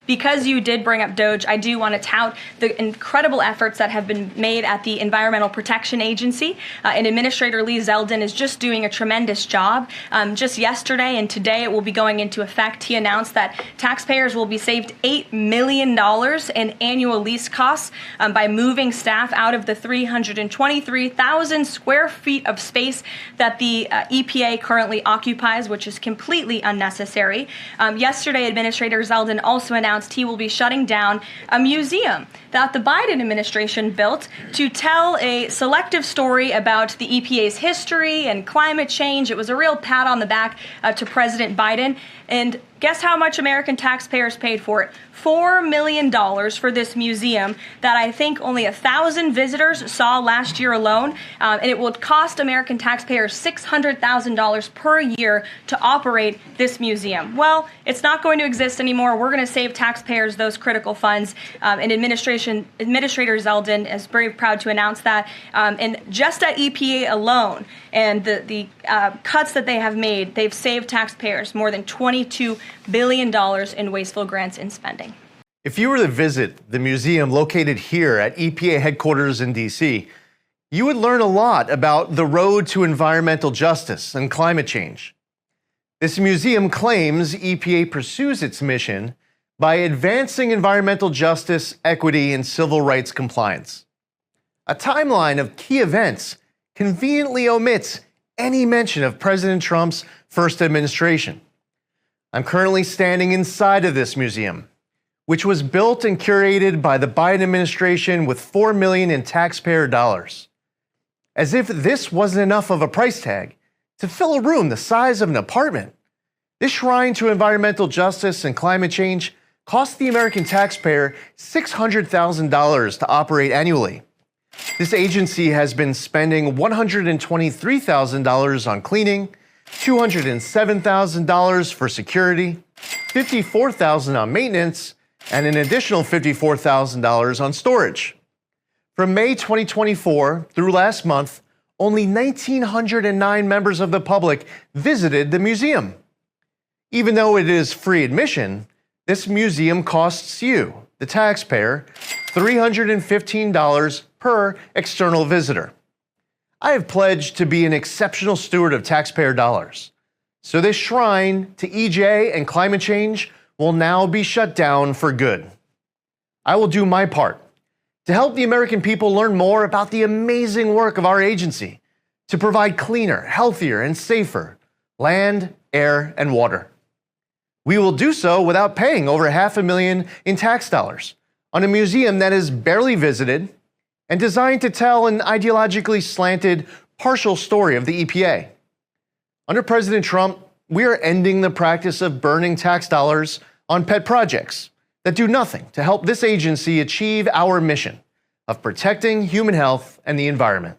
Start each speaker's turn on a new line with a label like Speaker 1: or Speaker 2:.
Speaker 1: Because you did bring up DOGE, I do want to tout the incredible efforts that have been made at the Environmental Protection Agency. And Administrator Lee Zeldin is just doing a tremendous job. Just yesterday and today it will be going into effect. He announced that taxpayers will be saved $8 million in annual lease costs by moving staff out of the 323,000 square feet of space that the EPA currently occupies, which is completely unnecessary. Yesterday, Administrator Zeldin also announced he will be shutting down a museum that the Biden administration built to tell a selective story about the EPA's history and climate change. It was a real pat on the back to President Biden. And guess how much American taxpayers paid for it? $4 million for this museum that I think only 1,000 visitors saw last year alone. And it will cost American taxpayers $600,000 per year to operate this museum. Well, it's not going to exist anymore. We're going to save taxpayers those critical funds. And Administrator Zeldin is very proud to announce that. And just at EPA alone and the cuts that they have made, they've saved taxpayers more than $22 billion in wasteful grants and spending.
Speaker 2: If you were to visit the museum located here at EPA headquarters in D.C., you would learn a lot about the road to environmental justice and climate change. This museum claims EPA pursues its mission by advancing environmental justice, equity, and civil rights compliance. A timeline of key events conveniently omits any mention of President Trump's first administration. I'm currently standing inside of this museum, which was built and curated by the Biden administration with $4 million in taxpayer dollars. As if this wasn't enough of a price tag to fill a room the size of an apartment, this shrine to environmental justice and climate change cost the American taxpayer $600,000 to operate annually. This agency has been spending $123,000 on cleaning, $207,000 for security, $54,000 on maintenance, and an additional $54,000 on storage. From May 2024 through last month, only 1,909 members of the public visited the museum. Even though it is free admission, this museum costs you, the taxpayer, $315 per external visitor. I have pledged to be an exceptional steward of taxpayer dollars, so this shrine to EJ and climate change will now be shut down for good. I will do my part to help the American people learn more about the amazing work of our agency to provide cleaner, healthier, and safer land, air, and water. We will do so without paying over $500,000 in tax dollars on a museum that is barely visited and designed to tell an ideologically slanted, partial story of the EPA. Under President Trump, we are ending the practice of burning tax dollars on pet projects that do nothing to help this agency achieve our mission of protecting human health and the environment.